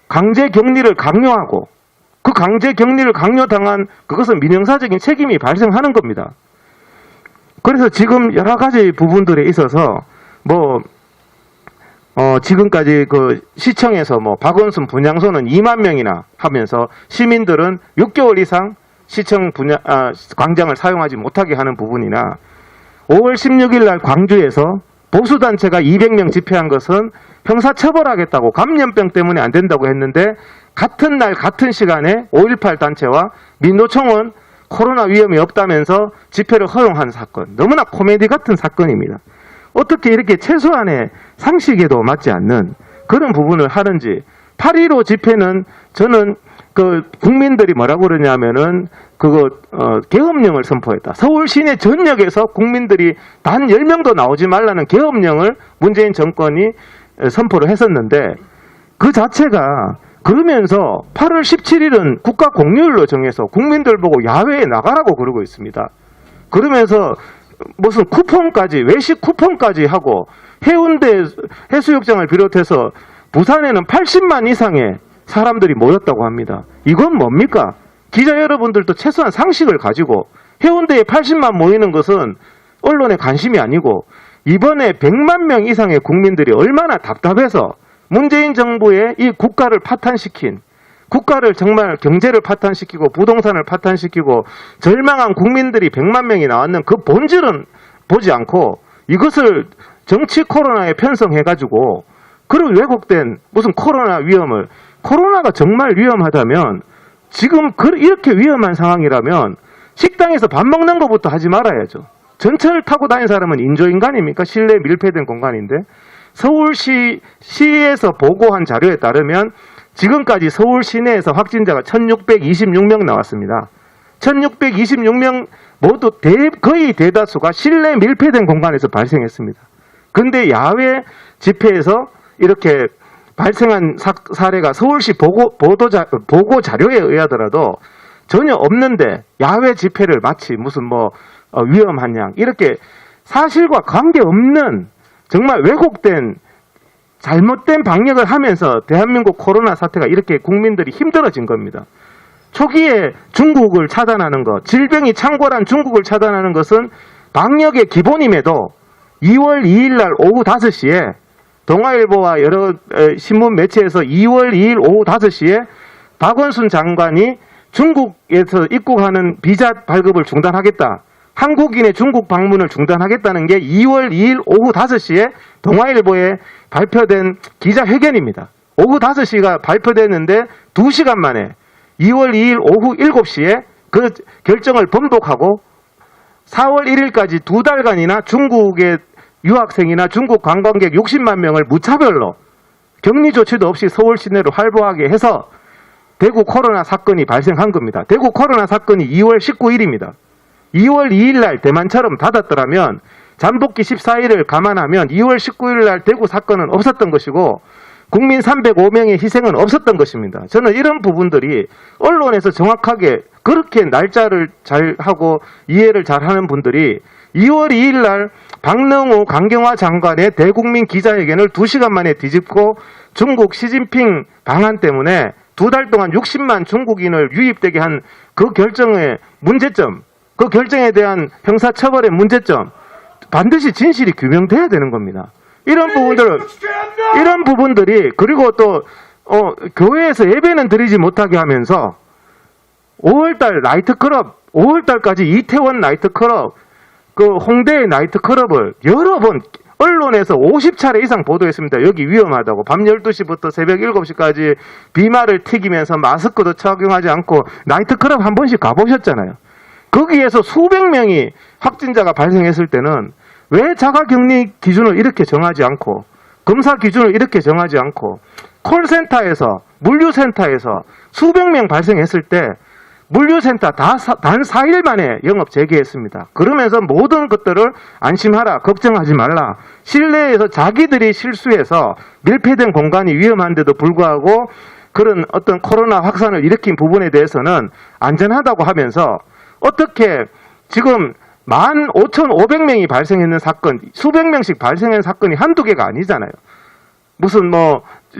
강제 격리를 강요하고 그 강제 격리를 강요당한 그것은 민형사적인 책임이 발생하는 겁니다. 그래서 지금 여러 가지 부분들에 있어서 지금까지 그 시청에서 박원순 분향소는 2만 명이나 하면서 시민들은 6개월 이상 시청 광장을 사용하지 못하게 하는 부분이나 5월 16일 날 광주에서 보수단체가 200명 집회한 것은 형사처벌하겠다고 감염병 때문에 안 된다고 했는데 같은 날 같은 시간에 5.18 단체와 민노총은 코로나 위험이 없다면서 집회를 허용한 사건. 너무나 코미디 같은 사건입니다. 어떻게 이렇게 최소한의 상식에도 맞지 않는 그런 부분을 하는지 8.15 집회는 저는 국민들이 뭐라고 그러냐면은 계엄령을 선포했다. 서울 시내 전역에서 국민들이 단 10명도 나오지 말라는 계엄령을 문재인 정권이 선포를 했었는데 그 자체가 그러면서 8월 17일은 국가 공휴일로 정해서 국민들 보고 야외에 나가라고 그러고 있습니다. 그러면서 무슨 쿠폰까지 외식 쿠폰까지 하고 해운대 해수욕장을 비롯해서 부산에는 80만 이상의 사람들이 모였다고 합니다. 이건 뭡니까? 기자 여러분들도 최소한 상식을 가지고 해운대에 80만 모이는 것은 언론의 관심이 아니고 이번에 100만 명 이상의 국민들이 얼마나 답답해서 문재인 정부의 이 국가를 파탄시킨, 국가를 정말 경제를 파탄시키고 부동산을 파탄시키고 절망한 국민들이 100만 명이 나왔는 그 본질은 보지 않고 이것을 정치 코로나에 편성해가지고 그런 왜곡된 무슨 코로나 위험을, 코로나가 정말 위험하다면 지금 이렇게 위험한 상황이라면 식당에서 밥 먹는 것부터 하지 말아야죠. 전철을 타고 다니는 사람은 인조인간입니까? 실내 밀폐된 공간인데. 서울시에서 보고한 자료에 따르면 지금까지 서울 시내에서 확진자가 1626명 나왔습니다. 1626명 모두 거의 대다수가 실내 밀폐된 공간에서 발생했습니다. 근데 야외 집회에서 이렇게 발생한 사례가 서울시 보고 자료에 의하더라도 전혀 없는데 야외 집회를 마치 무슨 위험한 양 이렇게 사실과 관계없는 정말 왜곡된 잘못된 방역을 하면서 대한민국 코로나 사태가 이렇게 국민들이 힘들어진 겁니다. 초기에 중국을 차단하는 것, 질병이 창궐한 중국을 차단하는 것은 방역의 기본임에도 2월 2일 날 오후 5시에 동아일보와 여러 신문 매체에서 2월 2일 오후 5시에 박원순 장관이 중국에서 입국하는 비자 발급을 중단하겠다. 한국인의 중국 방문을 중단하겠다는 게 2월 2일 오후 5시에 동아일보에 발표된 기자회견입니다. 오후 5시가 발표됐는데 2시간 만에 2월 2일 오후 7시에 그 결정을 번복하고 4월 1일까지 2달간이나 중국의 유학생이나 중국 관광객 60만 명을 무차별로 격리 조치도 없이 서울 시내로 활보하게 해서 대구 코로나 사건이 발생한 겁니다. 대구 코로나 사건이 2월 19일입니다. 2월 2일 날 대만처럼 닫았더라면 잠복기 14일을 감안하면 2월 19일 날 대구 사건은 없었던 것이고 국민 305명의 희생은 없었던 것입니다. 저는 이런 부분들이 언론에서 정확하게 그렇게 날짜를 잘 하고 이해를 잘 하는 분들이 2월 2일 날 박능우 강경화 장관의 대국민 기자회견을 2시간 만에 뒤집고 중국 시진핑 방한 때문에 2달 동안 60만 중국인을 유입되게 한 그 결정의 문제점, 그 결정에 대한 형사처벌의 문제점 반드시 진실이 규명돼야 되는 겁니다. 이런 부분들이 그리고 또 교회에서 예배는 드리지 못하게 하면서 5월달 나이트클럽 5월달까지 이태원 나이트클럽 그 홍대의 나이트클럽을 여러 번 언론에서 50차례 이상 보도했습니다. 여기 위험하다고. 밤 12시부터 새벽 7시까지 비말을 튀기면서 마스크도 착용하지 않고 나이트클럽 한 번씩 가보셨잖아요. 거기에서 수백 명이 확진자가 발생했을 때는 왜 자가격리 기준을 이렇게 정하지 않고 검사 기준을 이렇게 정하지 않고 콜센터에서 물류센터에서 수백 명 발생했을 때 물류센터 단 4일 만에 영업 재개했습니다. 그러면서 모든 것들을 안심하라, 걱정하지 말라. 실내에서 자기들이 실수해서 밀폐된 공간이 위험한데도 불구하고 그런 어떤 코로나 확산을 일으킨 부분에 대해서는 안전하다고 하면서 어떻게 지금 15,500명이 발생했는 사건, 수백 명씩 발생한 사건이 한두 개가 아니잖아요. 무슨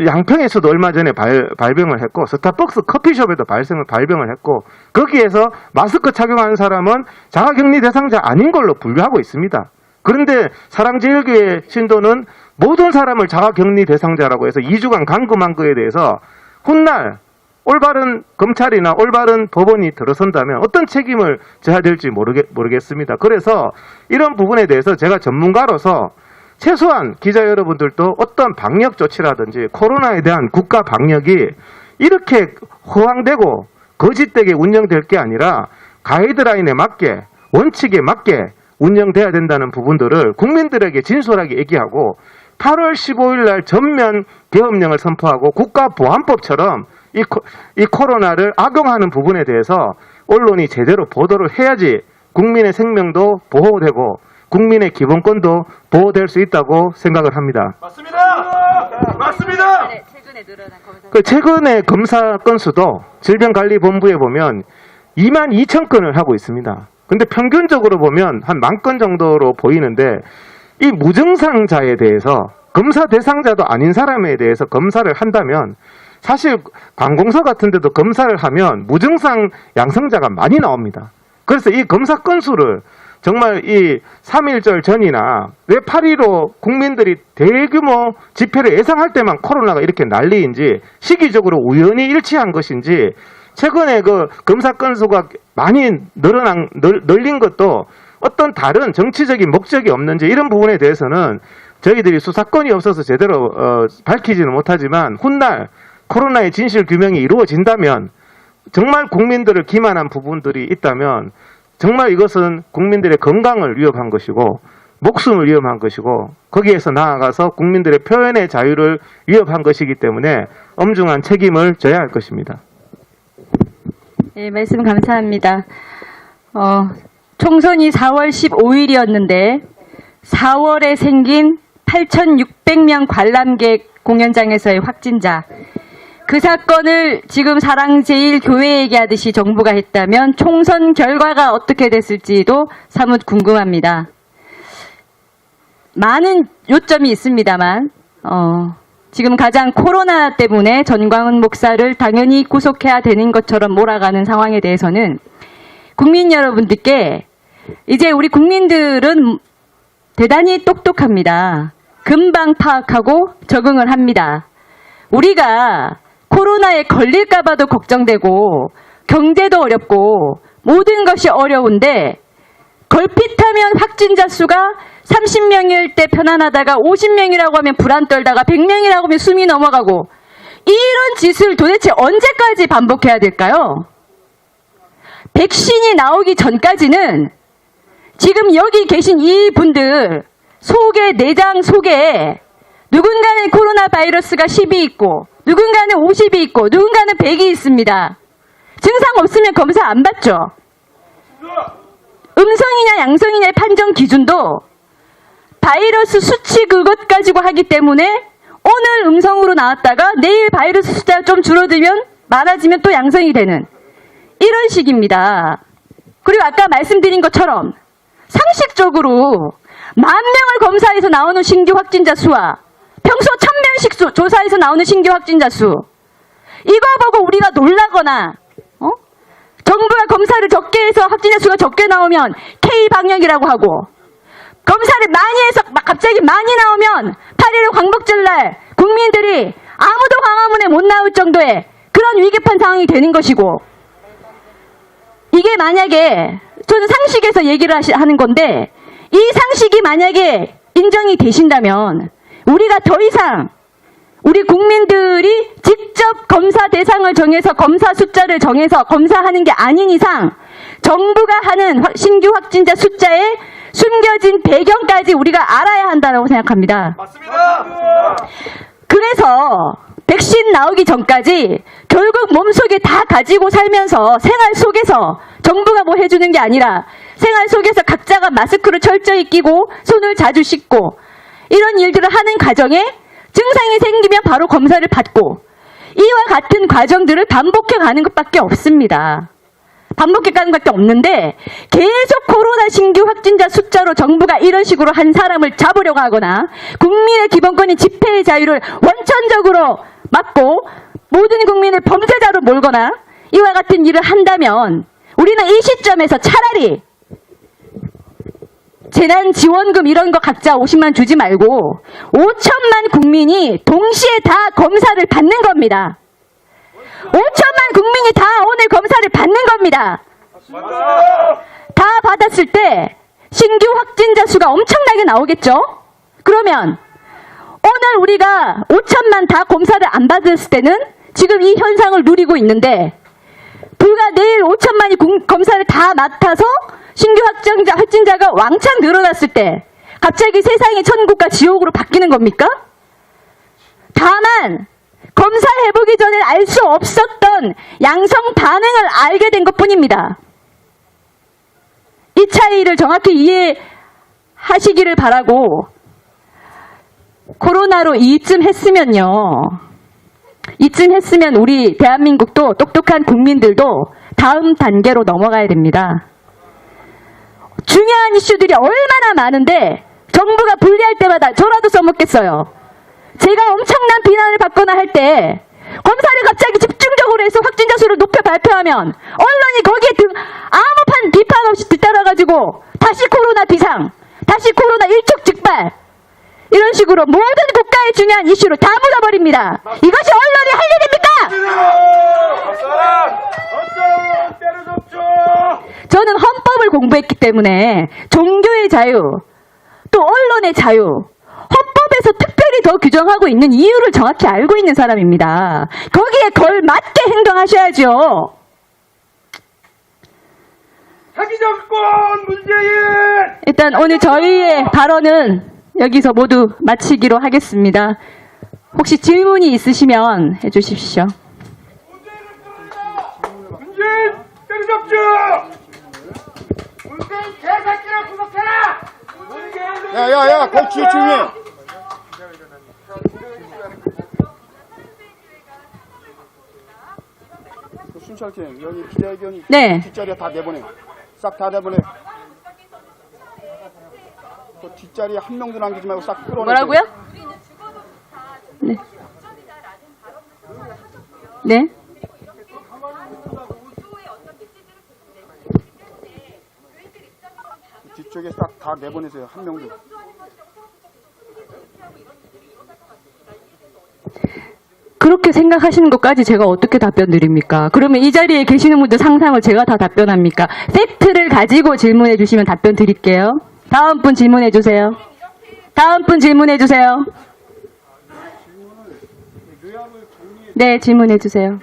양평에서도 얼마 전에 발병을 했고 스타벅스 커피숍에도 발병을 했고 거기에서 마스크 착용하는 사람은 자가격리 대상자 아닌 걸로 분류하고 있습니다. 그런데 사랑제일교회 신도는 모든 사람을 자가격리 대상자라고 해서 2주간 감금한 거에 대해서 훗날 올바른 검찰이나 올바른 법원이 들어선다면 어떤 책임을 져야 될지 모르겠습니다. 그래서 이런 부분에 대해서 제가 전문가로서 최소한 기자 여러분들도 어떤 방역 조치라든지 코로나에 대한 국가 방역이 이렇게 허황되고 거짓되게 운영될 게 아니라 가이드라인에 맞게 원칙에 맞게 운영돼야 된다는 부분들을 국민들에게 진솔하게 얘기하고 8월 15일 날 전면 계엄령을 선포하고 국가보안법처럼 이 코로나를 악용하는 부분에 대해서 언론이 제대로 보도를 해야지 국민의 생명도 보호되고 국민의 기본권도 보호될 수 있다고 생각을 합니다. 맞습니다. 맞습니다. 최근에 검사 건수도 질병관리본부에 보면 22,000건을 하고 있습니다. 근데 평균적으로 보면 한 10,000건 정도로 보이는데 이 무증상자에 대해서 검사 대상자도 아닌 사람에 대해서 검사를 한다면 사실 관공서 같은 데도 검사를 하면 무증상 양성자가 많이 나옵니다. 그래서 이 검사 건수를 정말 이 3.1절 전이나 왜 8.15 국민들이 대규모 집회를 예상할 때만 코로나가 이렇게 난리인지 시기적으로 우연히 일치한 것인지 최근에 그 검사 건수가 많이 늘린 것도 어떤 다른 정치적인 목적이 없는지 이런 부분에 대해서는 저희들이 수사권이 없어서 제대로 밝히지는 못하지만 훗날 코로나의 진실 규명이 이루어진다면 정말 국민들을 기만한 부분들이 있다면 정말 이것은 국민들의 건강을 위협한 것이고 목숨을 위협한 것이고 거기에서 나아가서 국민들의 표현의 자유를 위협한 것이기 때문에 엄중한 책임을 져야 할 것입니다. 네, 말씀 감사합니다. 총선이 4월 15일이었는데 4월에 생긴 8,600명 관람객 공연장에서의 확진자, 그 사건을 지금 사랑제일교회 얘기하듯이 정부가 했다면 총선 결과가 어떻게 됐을지도 사뭇 궁금합니다. 많은 요점이 있습니다만 지금 가장 코로나 때문에 전광훈 목사를 당연히 구속해야 되는 것처럼 몰아가는 상황에 대해서는 국민 여러분들께 이제 우리 국민들은 대단히 똑똑합니다. 금방 파악하고 적응을 합니다. 우리가 코로나에 걸릴까봐도 걱정되고 경제도 어렵고 모든 것이 어려운데 걸핏하면 확진자 수가 30명일 때 편안하다가 50명이라고 하면 불안 떨다가 100명이라고 하면 숨이 넘어가고 이런 짓을 도대체 언제까지 반복해야 될까요? 백신이 나오기 전까지는 지금 여기 계신 이분들 내장 속에 누군가는 코로나 바이러스가 10이 있고 누군가는 50이 있고 누군가는 100이 있습니다. 증상 없으면 검사 안 받죠. 음성이냐 양성이냐의 판정 기준도 바이러스 수치 그것 가지고 하기 때문에 오늘 음성으로 나왔다가 내일 바이러스 숫자가 좀 줄어들면 많아지면 또 양성이 되는 이런 식입니다. 그리고 아까 말씀드린 것처럼 상식적으로 10,000명을 검사해서 나오는 신규 확진자 수와 평소 1,000명씩 조사해서 나오는 신규 확진자 수, 이거 보고 우리가 놀라거나 정부가 검사를 적게 해서 확진자 수가 적게 나오면 K방역이라고 하고 검사를 많이 해서 갑자기 많이 나오면 8.15 광복절날 국민들이 아무도 광화문에 못 나올 정도의 그런 위급한 상황이 되는 것이고, 이게 만약에 저는 상식에서 얘기를 하는 건데 이 상식이 만약에 인정이 되신다면 우리가 더 이상 우리 국민들이 직접 검사 대상을 정해서 검사 숫자를 정해서 검사하는 게 아닌 이상 정부가 하는 신규 확진자 숫자에 숨겨진 배경까지 우리가 알아야 한다고 생각합니다. 맞습니다. 그래서 백신 나오기 전까지 결국 몸속에 다 가지고 살면서 생활 속에서 정부가 뭐 해주는 게 아니라 생활 속에서 각자가 마스크를 철저히 끼고 손을 자주 씻고 이런 일들을 하는 과정에 증상이 생기면 바로 검사를 받고 이와 같은 과정들을 반복해 가는 것밖에 없습니다. 반복해 가는 것밖에 없는데 계속 코로나 신규 확진자 숫자로 정부가 이런 식으로 한 사람을 잡으려고 하거나 국민의 기본권인 집회의 자유를 원천적으로 막고 모든 국민을 범죄자로 몰거나 이와 같은 일을 한다면 우리는 이 시점에서 차라리 재난지원금 이런 거 각자 50만 주지 말고 5천만 국민이 동시에 다 검사를 받는 겁니다. 5천만 국민이 다 오늘 검사를 받는 겁니다. 다 받았을 때 신규 확진자 수가 엄청나게 나오겠죠? 그러면 오늘 우리가 5천만 다 검사를 안 받았을 때는 지금 이 현상을 누리고 있는데 불과 내일 5천만이 검사를 다 맡아서 신규 확진자가 왕창 늘어났을 때 갑자기 세상이 천국과 지옥으로 바뀌는 겁니까? 다만 검사해보기 전에 알 수 없었던 양성 반응을 알게 된 것뿐입니다. 이 차이를 정확히 이해하시기를 바라고, 코로나로 이쯤 했으면 우리 대한민국도 똑똑한 국민들도 다음 단계로 넘어가야 됩니다. 중요한 이슈들이 얼마나 많은데 정부가 분리할 때마다 저라도 써먹겠어요. 제가 엄청난 비난을 받거나 할 때 검사를 갑자기 집중적으로 해서 확진자 수를 높여 발표하면 언론이 거기에 아무 비판 없이 뒤따라가지고 다시 코로나 비상, 다시 코로나 일촉즉발 이런 식으로 모든 국가의 중요한 이슈를 다 묻어버립니다. 이것이 언론이 할 일입니까? 저는 헌법을 공부했기 때문에 종교의 자유, 또 언론의 자유, 헌법에서 특별히 더 규정하고 있는 이유를 정확히 알고 있는 사람입니다. 거기에 걸맞게 행동하셔야죠. 사기 정권 문재인! 일단 오늘 저희의 발언은 여기서 모두 마치기로 하겠습니다. 혹시 질문이 있으시면 해주십시오. 문재인 때려잡죠! 문재인 개새끼를 구속해라! 야야야 거기 뒤에 조용히 해. 순찰팀 여기 기자회견 네. 뒷자리에 다 내보내. 싹 다 내보내. 그 뒷자리에 한 명도 남기지 말고 싹 끌어내. 뭐라고요? 네. 네. 뒤쪽에 싹 다 내보내세요. 한 명도. 그렇게 생각하시는 것까지 제가 어떻게 답변 드립니까? 그러면 이 자리에 계시는 분들 상상을 제가 다 답변합니까? 팩트를 가지고 질문해 주시면 답변 드릴게요. 다음 분 질문해 주세요. 다음 분 질문해 주세요. 네, 질문해 주세요.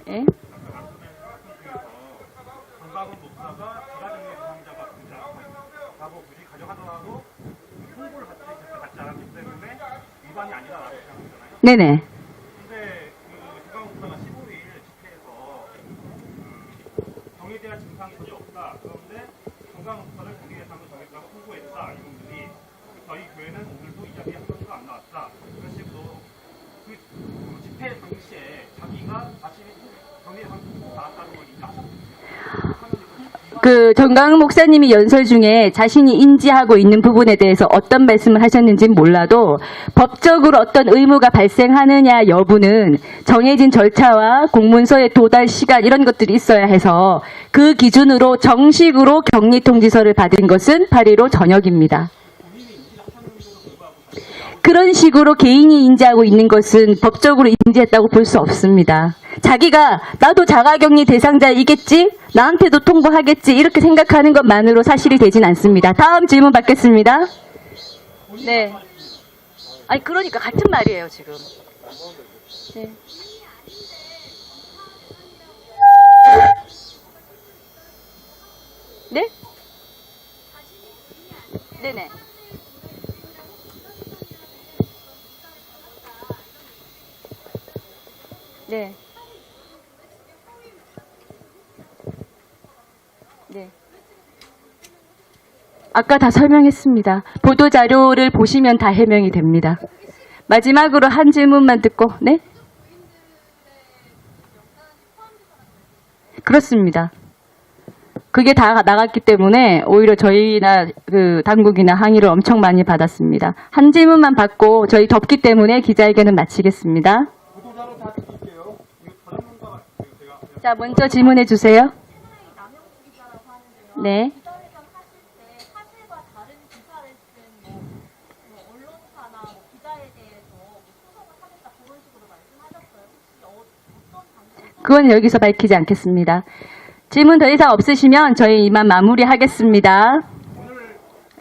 네? 네네. 근데 정강 목사가 15일 집회에서 병에 대한 증상이 전혀 없다. 그런데 정강 목사를 병에 대한 정했다고 홍보했다. 이분들이 저희 교회는 오늘도 이 자리에 한 명도 안 나왔다. 그런 식으로 그 집회 당시에 자기가 자신이 병에 대한 나왔다는 걸 인정하셨거든요. 그 정강훈 목사님이 연설 중에 자신이 인지하고 있는 부분에 대해서 어떤 말씀을 하셨는지는 몰라도 법적으로 어떤 의무가 발생하느냐 여부는 정해진 절차와 공문서의 도달 시간 이런 것들이 있어야 해서 그 기준으로 정식으로 격리 통지서를 받은 것은 8.15 저녁입니다. 그런 식으로 개인이 인지하고 있는 것은 법적으로 인지했다고 볼 수 없습니다. 자기가 나도 자가격리 대상자이겠지? 나한테도 통보하겠지? 이렇게 생각하는 것만으로 사실이 되진 않습니다. 다음 질문 받겠습니다. 네. 아니 그러니까 같은 말이에요 지금. 네. 네? 네네. 네. 네. 아까 다 설명했습니다. 보도자료를 보시면 다 해명이 됩니다. 마지막으로 한 질문만 듣고, 네? 그렇습니다. 그게 다 나갔기 때문에 오히려 저희나 그 당국이나 항의를 엄청 많이 받았습니다. 한 질문만 받고 저희 덥기 때문에 기자회견은 마치겠습니다. 자, 먼저 질문해 주세요. 네. 그건 여기서 밝히지 않겠습니다. 질문 더 이상 없으시면 저희 이만 마무리하겠습니다.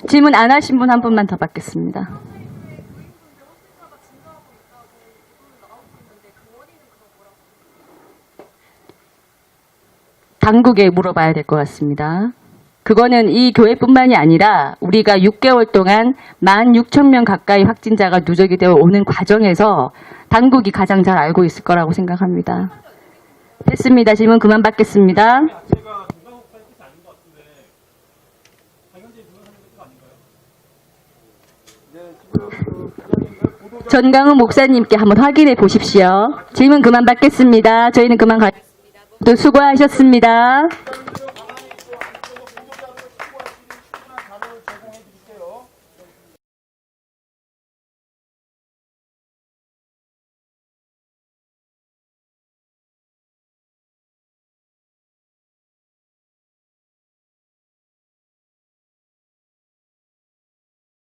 질문 안 하신 분 한 분만 더 받겠습니다. 당국에 물어봐야 될 것 같습니다. 그거는 이 교회뿐만이 아니라 우리가 6개월 동안 16,000명 가까이 확진자가 누적이 되어 오는 과정에서 당국이 가장 잘 알고 있을 거라고 생각합니다. 됐습니다. 질문 그만 받겠습니다. 전강훈 목사님께 한번 확인해 보십시오. 질문 그만 받겠습니다. 저희는 그만 가겠습니다. 모두 수고하셨습니다.